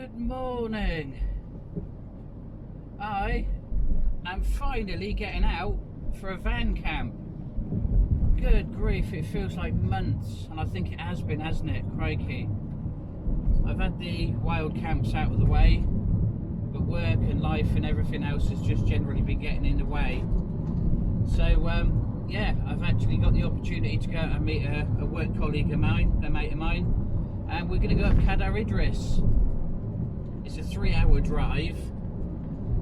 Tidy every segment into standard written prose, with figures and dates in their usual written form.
Good morning. I am finally getting out for a van camp. Good grief, it feels like months, and I think it has been, hasn't it? Crikey. I've had the wild camps out of the way, but work and life and everything else has just generally been getting in the way. So yeah, I've actually got the opportunity to go out and meet a work colleague of mine, a mate of mine, and we're going to go up Cadar Idris. It's a 3-hour drive,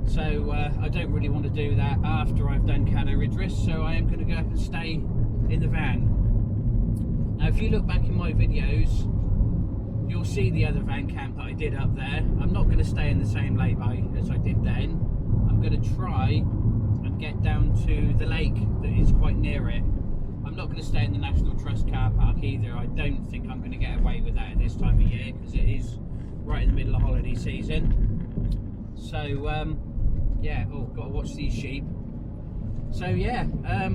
so I don't really want to do that after I've done Cadar Idris, so I am going to go up and stay in the van. Now if you look back in my videos, you'll see the other van camp that I did up there. I'm not going to stay in the same lay-by as I did then. I'm going to try and get down to the lake that is quite near it. I'm not going to stay in the National Trust car park either. I don't think I'm going to get away with that at this time of year because it is right in the middle of holiday season. So yeah, oh, got to watch these sheep. So yeah,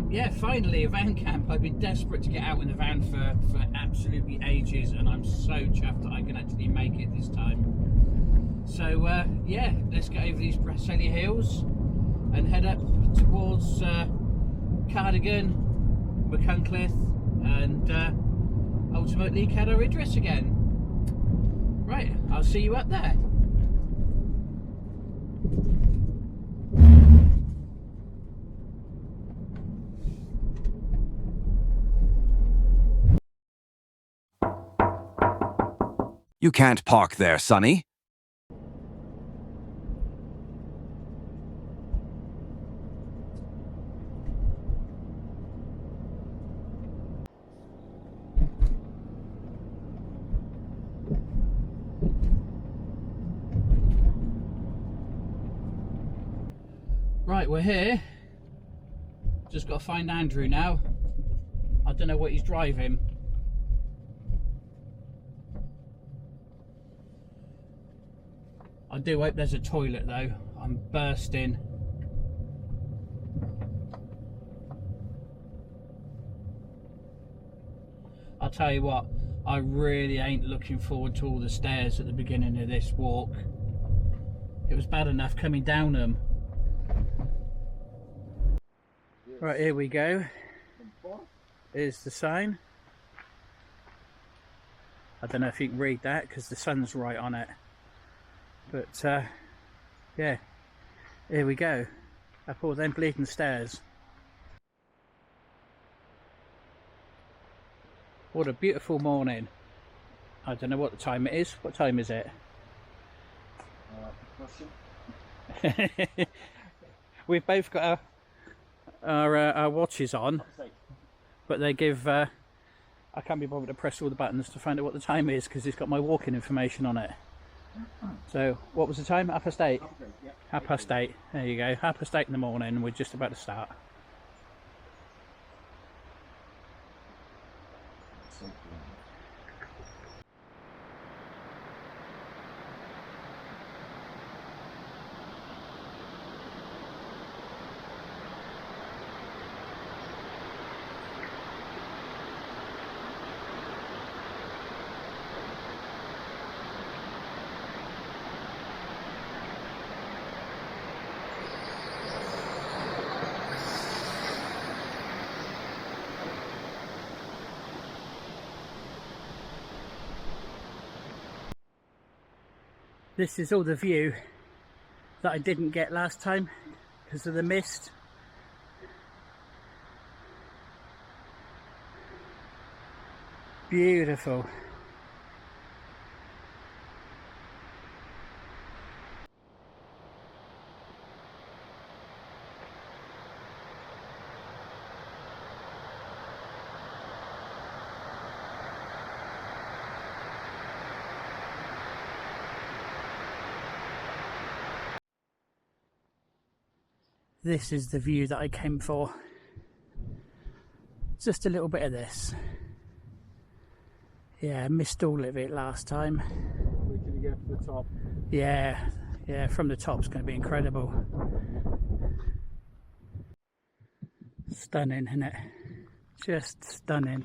yeah, finally a van camp. I've been desperate to get out in the van for absolutely ages, and I'm so chuffed that I can actually make it this time. So yeah, let's get over these Brasselia hills and head up towards Cardigan, McCuncliffe, and ultimately Cadar Idris again. Right, I'll see you up there. You can't park there, Sonny. Right, we're here. Just got to find Andrew now. I don't know what he's driving. I do hope there's a toilet though. I'm bursting. I'll tell you what, I really ain't looking forward to all the stairs at the beginning of this walk. It was bad enough coming down them. Right, here we go. Here's the sign. I don't know if you can read that because the sun's right on it. But yeah, here we go. Up all them bleeding stairs. What a beautiful morning. I don't know what the time it is. What time is it? We've both got our watches on, but they give I can't be bothered to press all the buttons to find out what the time is because it's got my walking information on it. So what was the time? 8:30? Yeah. 8:30. There you go, 8:30 in the morning. We're just about to start. This is all the view that I didn't get last time because of the mist. Beautiful. This is the view that I came for. Just a little bit of this. Yeah, I missed all of it last time. Wait till you get to the top. Yeah, from the top it's going to be incredible. Stunning, isn't it? Just stunning.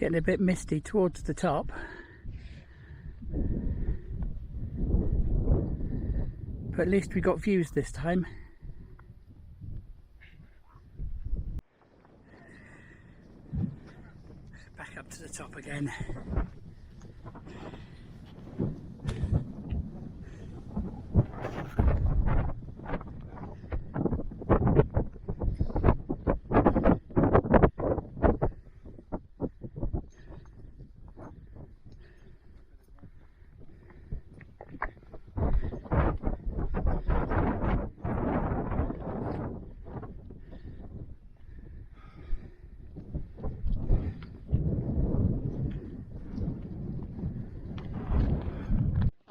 Getting a bit misty towards the top. But at least we got views this time. Back up to the top again.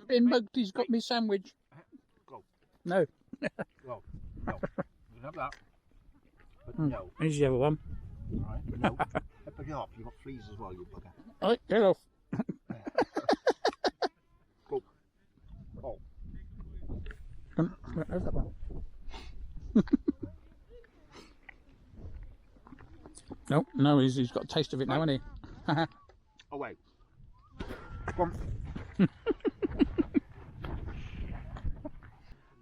Been mugged, he's got me sandwich. Go. No. Go. No. You can have that. But no. Here's the other one. Alright, no. Pick it up. You've got fleas as well, you bugger. Alright, get off. Go. Oh. There's that one. No, he's got a taste of it now, hasn't he? Oh, wait. Come on.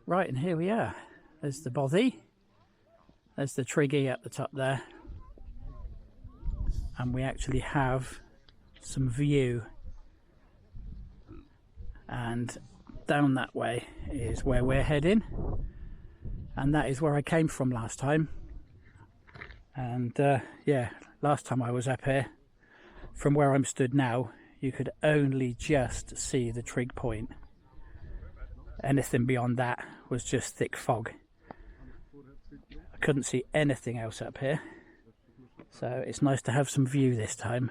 Right, and here we are. There's the bothy. There's the triggy at the top there. And we actually have some view. And down that way is where we're heading. And that is where I came from last time. And yeah, last time I was up here, from where I'm stood now, you could only just see the trig point. Anything beyond that was just thick fog. I couldn't see anything else up here. So it's nice to have some view this time.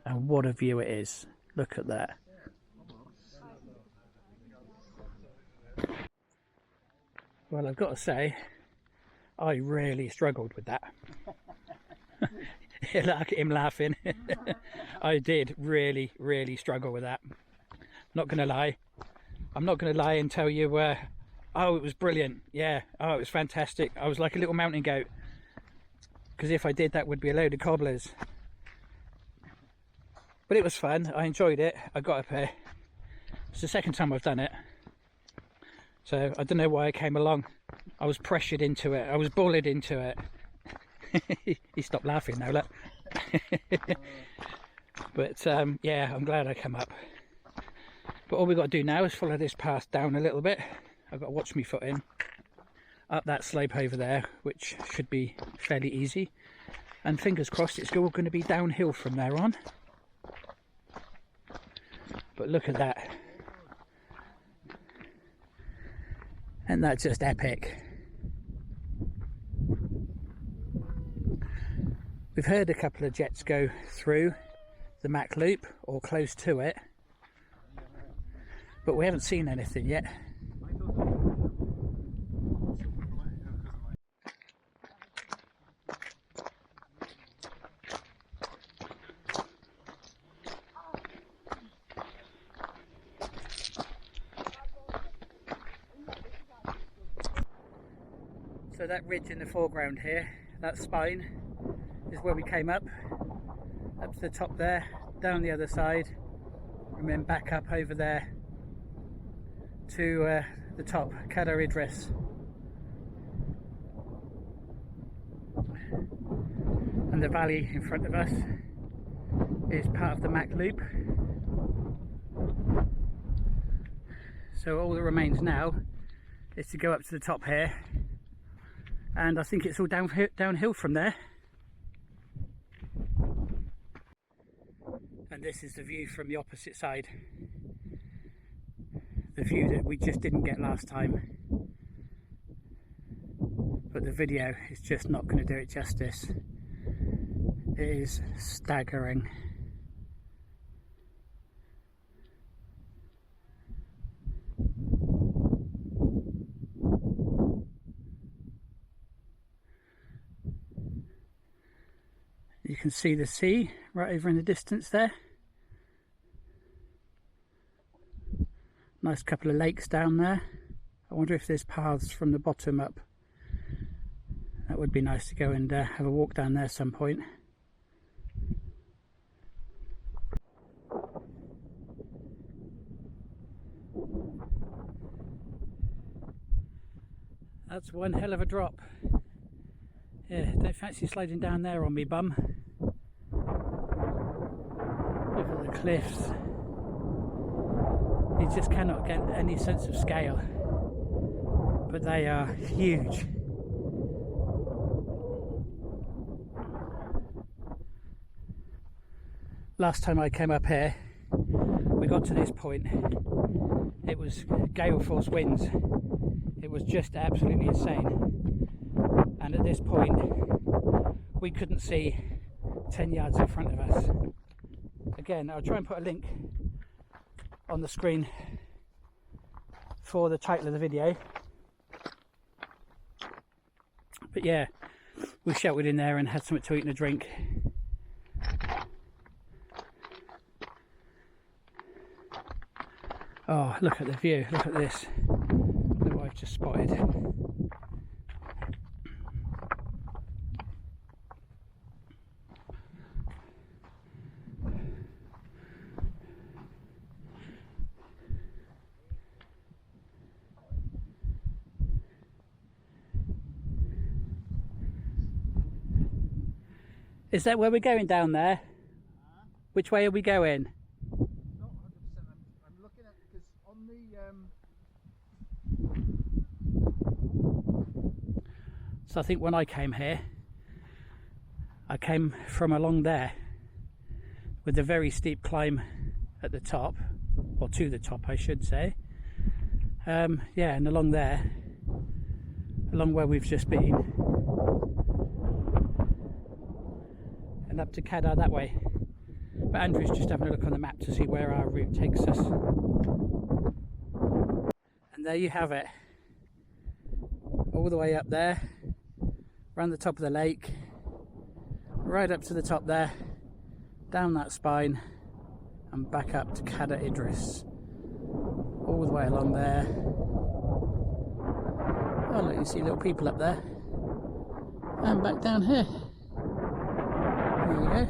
And what a view it is. Look at that. Well, I've got to say, I really struggled with that. Look at him laughing. I did really, really struggle with that. Not going to lie. I'm not going to lie and tell you, oh, it was brilliant. Yeah, oh, it was fantastic. I was like a little mountain goat. Because if I did, that would be a load of cobblers. But it was fun. I enjoyed it. I got up here. It's the second time I've done it. So I don't know why I came along. I was pressured into it. I was bullied into it. He stopped laughing now, look. But yeah, I'm glad I come up. But all we've got to do now is follow this path down a little bit. I've got to watch me footing. Up that slope over there, which should be fairly easy. And fingers crossed it's all going to be downhill from there on. But look at that. And that's just epic. We've heard a couple of jets go through the Mac Loop or close to it. But we haven't seen anything yet. So that ridge in the foreground here, that spine, is where we came up to the top there, down the other side, and then back up over there to the top, Cadar Idris. And the valley in front of us is part of the Mac Loop. So all that remains now is to go up to the top here, and I think it's all downhill from there. And this is the view from the opposite side. The view that we just didn't get last time. But the video is just not going to do it justice. It is staggering. You can see the sea right over in the distance there. Nice couple of lakes down there. I wonder if there's paths from the bottom up. That would be nice to go and have a walk down there at some point. That's one hell of a drop. Yeah, don't fancy sliding down there on me bum. Look at the cliffs. You just cannot get any sense of scale, but they are huge. Last time I came up here, we got to this point, it was gale force winds. It was just absolutely insane, and at this point we couldn't see 10 yards in front of us. Again, I'll try and put a link on the screen for the title of the video, but yeah, we sheltered in there and had something to eat and a drink. Oh, look at the view, look at this. Look what I've just spotted. Is that where we're going down there? Which way are we going? Not 100%. I'm looking at, because on the So I think when I came here, I came from along there with a very steep climb at the top, or to the top I should say. Yeah, and along there, along where we've just been, and up to Cadar that way. But Andrew's just having a look on the map to see where our route takes us. And there you have it. All the way up there, around the top of the lake, right up to the top there, down that spine, and back up to Cadar Idris. All the way along there. Oh look, you see little people up there. And back down here. There you go.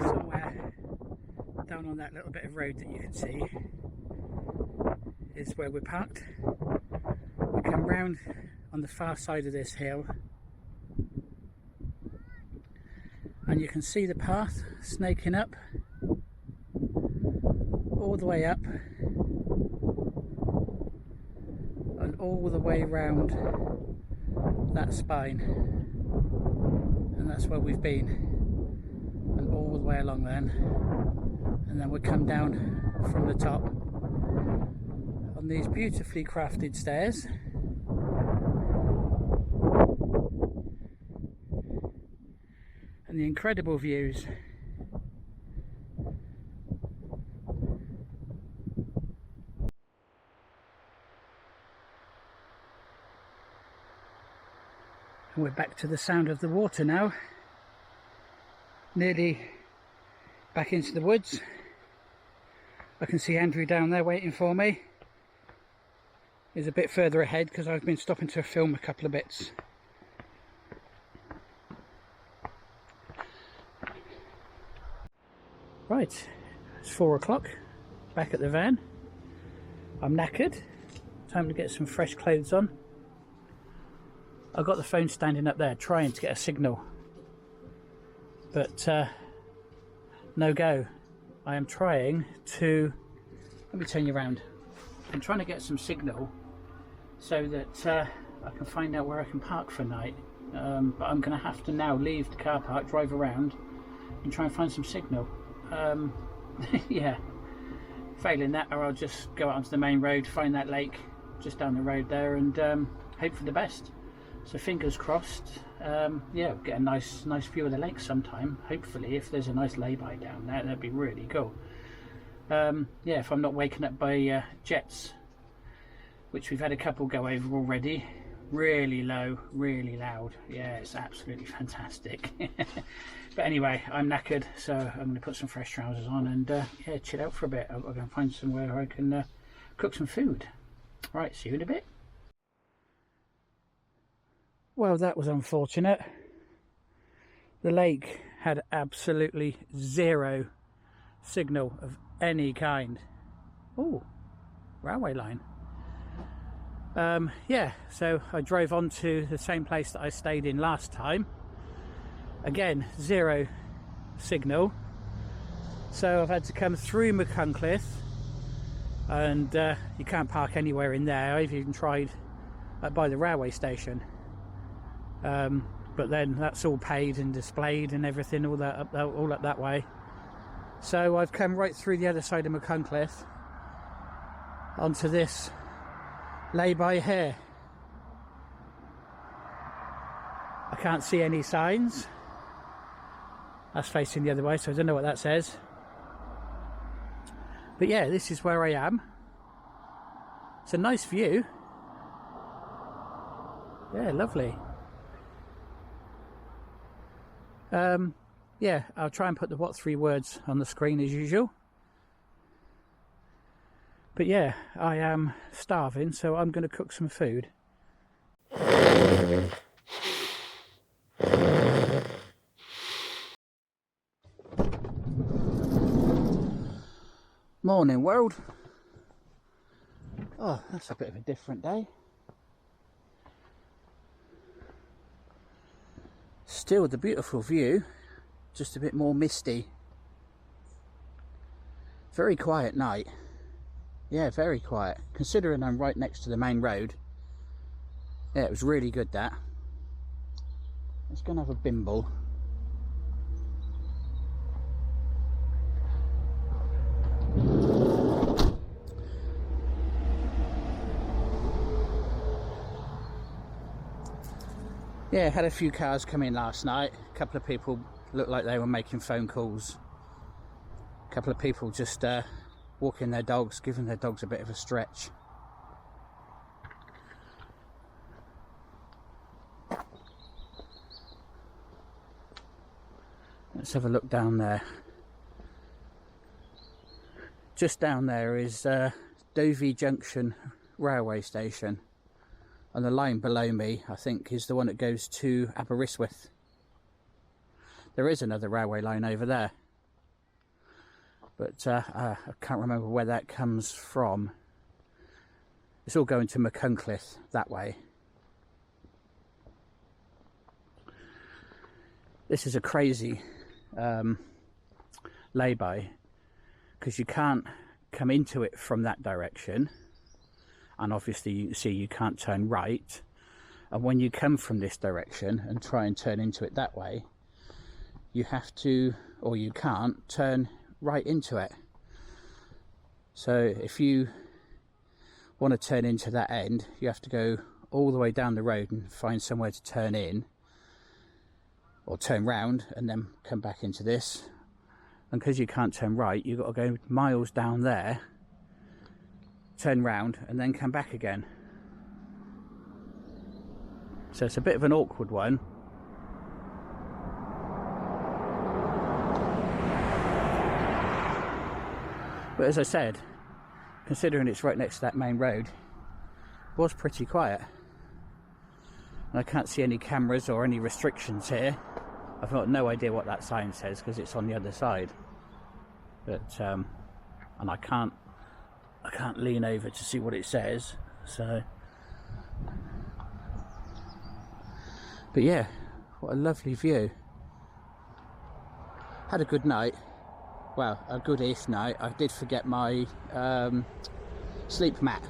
Somewhere down on that little bit of road that you can see is where we're parked. We come round on the far side of this hill and you can see the path snaking up all the way up and all the way round that spine, and that's where we've been, and all the way along then, and then we come down from the top on these beautifully crafted stairs, and the incredible views. And we're back to the sound of the water now, nearly back into the woods. I can see Andrew down there waiting for me. He's a bit further ahead because I've been stopping to film a couple of bits. Right, it's 4 o'clock, back at the van. I'm knackered, time to get some fresh clothes on. I've got the phone standing up there trying to get a signal, but no go. I am trying to, let me turn you around. I'm trying to get some signal so that I can find out where I can park for night, but I'm going to have to now leave the car park, drive around and try and find some signal. Yeah, failing that, or I'll just go out onto the main road, find that lake just down the road there, and hope for the best. So fingers crossed. Yeah, we'll get a nice view of the lake sometime, hopefully. If there's a nice lay-by down there, that'd be really cool. Yeah, if I'm not waken up by jets, which we've had a couple go over already. Really low, really loud. Yeah, it's absolutely fantastic. But anyway, I'm knackered, so I'm going to put some fresh trousers on and yeah, chill out for a bit. I'm going to find somewhere I can cook some food. Right, see you in a bit. Well, that was unfortunate. The lake had absolutely zero signal of any kind. Oh, railway line. Yeah, so I drove on to the same place that I stayed in last time. Again, zero signal. So I've had to come through Machynlleth, and you can't park anywhere in there. I've even tried by the railway station, but then that's all paid and displayed and everything, all up that way. So I've come right through the other side of Machynlleth onto this lay-by here. I can't see any signs. That's facing the other way, so I don't know what that says. But yeah, this is where I am. It's a nice view. Yeah, lovely. Yeah, I'll try and put the what 3 words on the screen as usual. But yeah, I am starving, so I'm going to cook some food. Morning world. Oh, that's a bit of a different day. Still the beautiful view, just a bit more misty. Very quiet night. Yeah, very quiet. Considering I'm right next to the main road. Yeah, it was really good that. Let's go and have a bimble. Yeah, had a few cars come in last night. A couple of people looked like they were making phone calls. A couple of people just walking their dogs, giving their dogs a bit of a stretch. Let's have a look down there. Just down there is Dovey Junction railway station. And the line below me, I think, is the one that goes to Aberystwyth. There is another railway line over there, but I can't remember where that comes from. It's all going to Machynlleth that way. This is a crazy lay-by, because you can't come into it from that direction. And obviously you see you can't turn right, and when you come from this direction and try and turn into it that way, you have to, or you can't, turn right into it. So if you want to turn into that end, you have to go all the way down the road and find somewhere to turn in, or turn round and then come back into this. And because you can't turn right, you've got to go miles down there, turn round and then come back again. So it's a bit of an awkward one. But as I said, considering it's right next to that main road, it was pretty quiet. And I can't see any cameras or any restrictions here. I've got no idea what that sign says because it's on the other side. But and I can't lean over to see what it says, so. But yeah, what a lovely view. Had a good night. Well, a good-ish night. I did forget my sleep mat,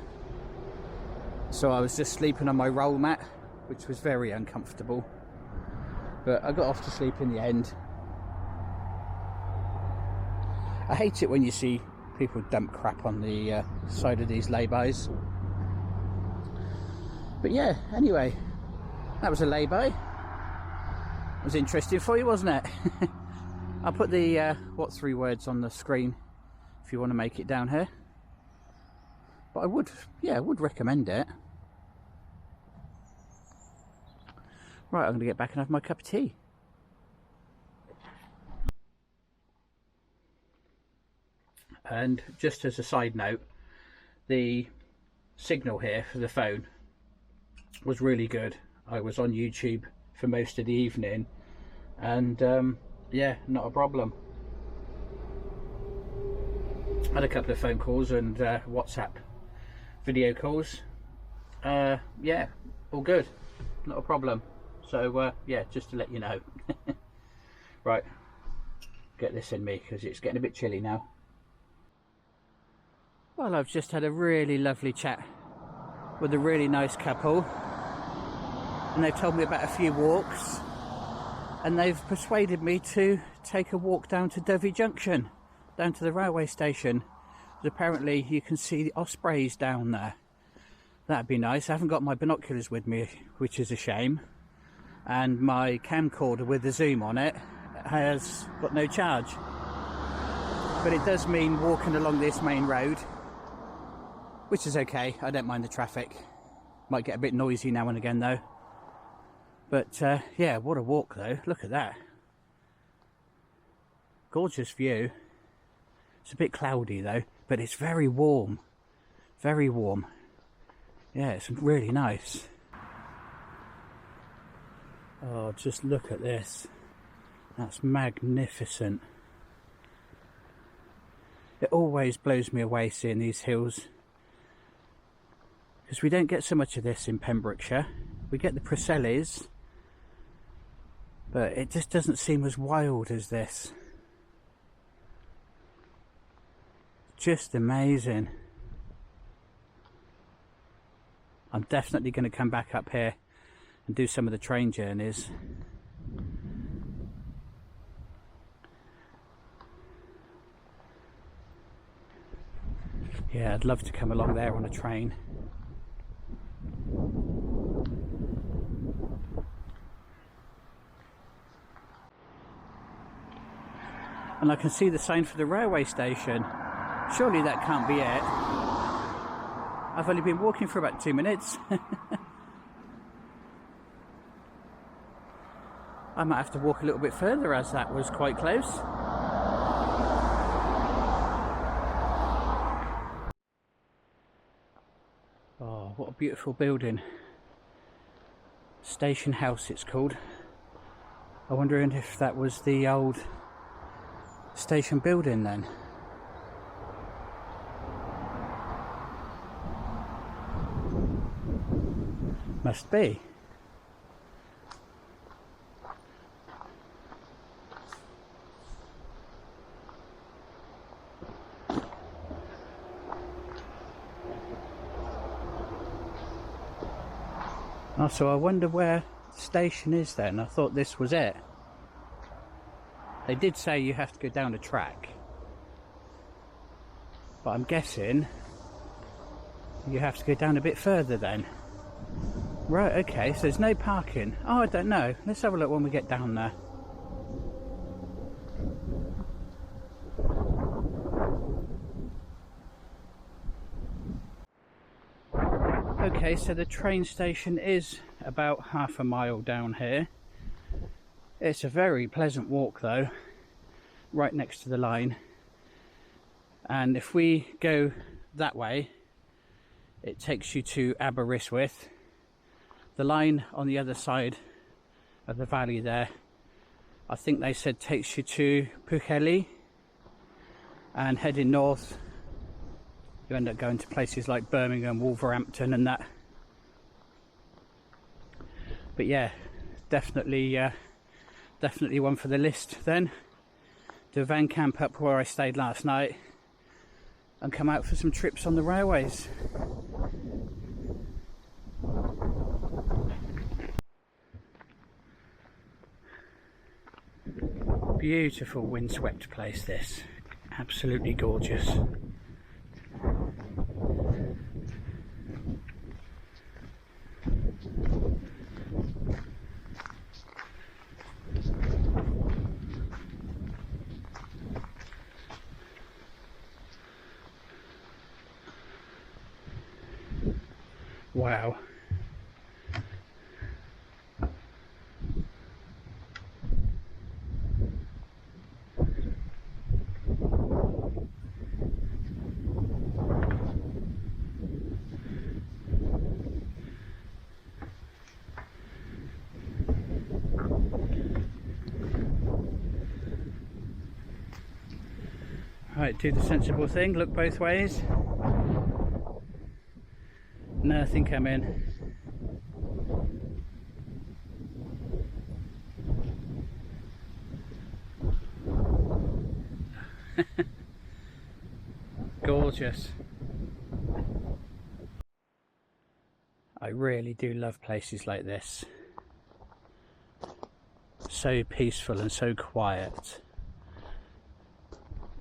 so I was just sleeping on my roll mat, which was very uncomfortable, but I got off to sleep in the end. I hate it when you see people dump crap on the side of these lay-bys. But yeah, anyway, that was a lay-by. It was interesting for you, wasn't it? I'll put the what 3 words on the screen if you want to make it down here. But I would recommend it. Right, I'm going to get back and have my cup of tea. And just as a side note, the signal here for the phone was really good. I was on YouTube for most of the evening, and yeah, not a problem. Had a couple of phone calls and WhatsApp video calls. Yeah, all good, not a problem. So yeah, just to let you know. Right, get this in me because it's getting a bit chilly now. Well, I've just had a really lovely chat with a really nice couple, and they've told me about a few walks, and they've persuaded me to take a walk down to Dovey Junction, down to the railway station. Apparently you can see the ospreys down there. That'd be nice. I haven't got my binoculars with me, which is a shame, and my camcorder with the zoom on it has got no charge, but it does mean walking along this main road, which is okay. I don't mind the traffic. Might get a bit noisy now and again though, but yeah, what a walk though. Look at that, gorgeous view. It's a bit cloudy though, but it's very warm, very warm. Yeah, it's really nice. Oh, just look at this. That's magnificent. It always blows me away seeing these hills, because we don't get so much of this in Pembrokeshire. We get the Preselles, but it just doesn't seem as wild as this. Just amazing. I'm definitely going to come back up here and do some of the train journeys. Yeah, I'd love to come along there on a train. And I can see the sign for the railway station. Surely that can't be it. I've only been walking for about 2 minutes. I might have to walk a little bit further, as that was quite close. Oh, what a beautiful building. Station House it's called. I wonder if that was the old station building then. Must be. Oh, so I wonder where the station is then. I thought this was it. They did say you have to go down a track, but I'm guessing you have to go down a bit further then. Right, okay, so there's no parking. Oh, I don't know. Let's have a look when we get down there. Okay, so the train station is about half a mile down here. It's a very pleasant walk though, right next to the line. And if we go that way, it takes you to Aberystwyth. The line on the other side of the valley there, I think they said takes you to Pwllheli, and heading north you end up going to places like Birmingham, Wolverhampton and that. But yeah, definitely one for the list then. Do a van camp up where I stayed last night and come out for some trips on the railways. Beautiful windswept place this, absolutely gorgeous. Wow. Right, do the sensible thing, look both ways. Nothing coming. Gorgeous. I really do love places like this. So peaceful and so quiet.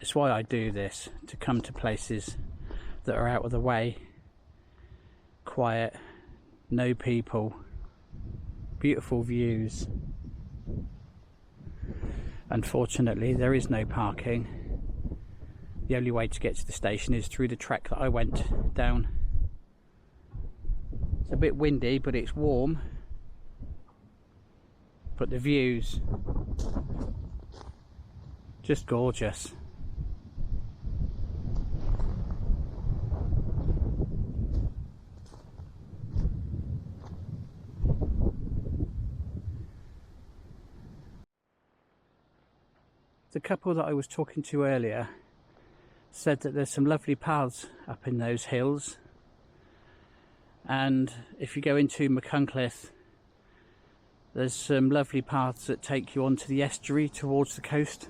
It's why I do this, to come to places that are out of the way, quiet, no people, beautiful views. Unfortunately, there is no parking. The only way to get to the station is through the track that I went down. It's a bit windy, but it's warm. But the views, just gorgeous. The couple that I was talking to earlier said that there's some lovely paths up in those hills, and if you go into Machynlleth, there's some lovely paths that take you onto the estuary towards the coast.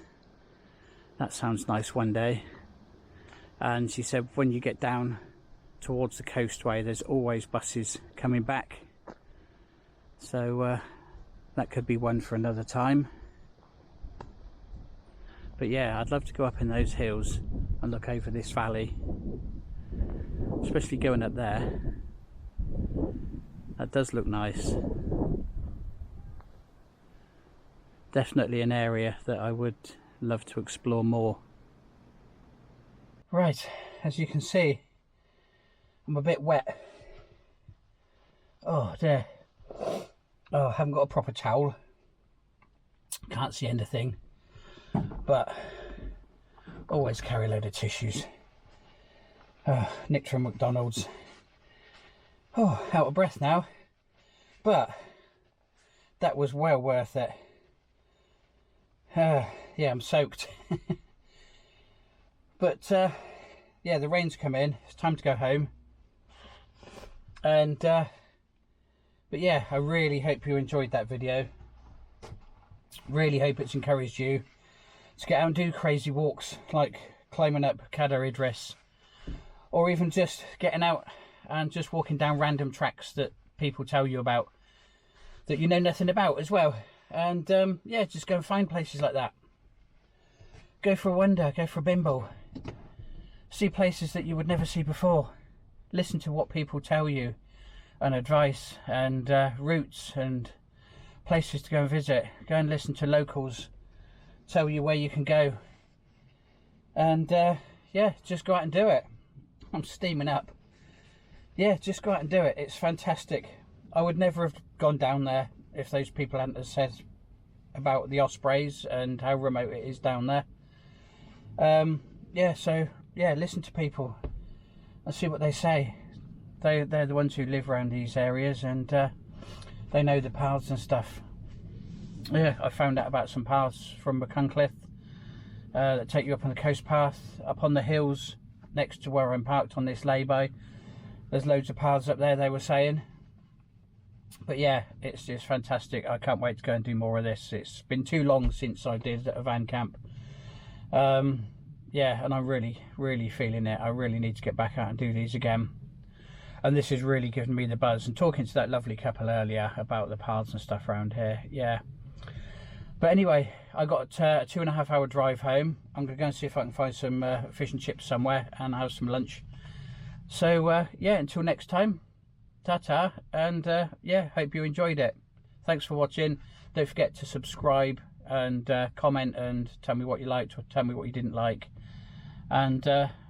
That sounds nice one day. And she said when you get down towards the coastway, there's always buses coming back, so that could be one for another time. But yeah, I'd love to go up in those hills and look over this valley, especially going up there. That does look nice. Definitely an area that I would love to explore more. Right, as you can see, I'm a bit wet. Oh dear. Oh, I haven't got a proper towel. Can't see anything. But always carry a load of tissues. Nicked from McDonald's. Oh, out of breath now. But that was well worth it. Yeah, I'm soaked. But yeah, the rain's come in. It's time to go home. And but yeah, I really hope you enjoyed that video. Really hope it's encouraged you to get out and do crazy walks like climbing up Cadar Idris, or even just getting out and just walking down random tracks that people tell you about that you know nothing about as well. And yeah, just go and find places like that. Go for a wander, go for a bimble, see places that you would never see before. Listen to what people tell you and advice and routes and places to go and visit. Go and listen to locals tell you where you can go, and yeah, just go out and do it. I'm steaming up. Yeah, just go out and do it. It's fantastic. I would never have gone down there if those people hadn't have said about the ospreys and how remote it is down there. Yeah, so yeah, listen to people and see what they say. They're the ones who live around these areas, and they know the paths and stuff. Yeah, I found out about some paths from Machynlleth that take you up on the coast path, up on the hills next to where I'm parked on this lay-by. There's loads of paths up there, they were saying. But yeah, it's just fantastic. I can't wait to go and do more of this. It's been too long since I did a van camp. Yeah, and I'm really feeling it. I really need to get back out and do these again. And this has really given me the buzz. And talking to that lovely couple earlier about the paths and stuff around here, yeah. But anyway, I got a 2.5 hour drive home. I'm going to go and see if I can find some fish and chips somewhere and have some lunch. So yeah, until next time, ta-ta, and yeah, hope you enjoyed it. Thanks for watching. Don't forget to subscribe and comment and tell me what you liked or tell me what you didn't like. And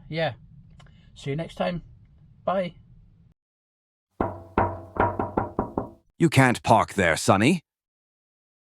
yeah, see you next time. Bye. You can't park there, Sonny.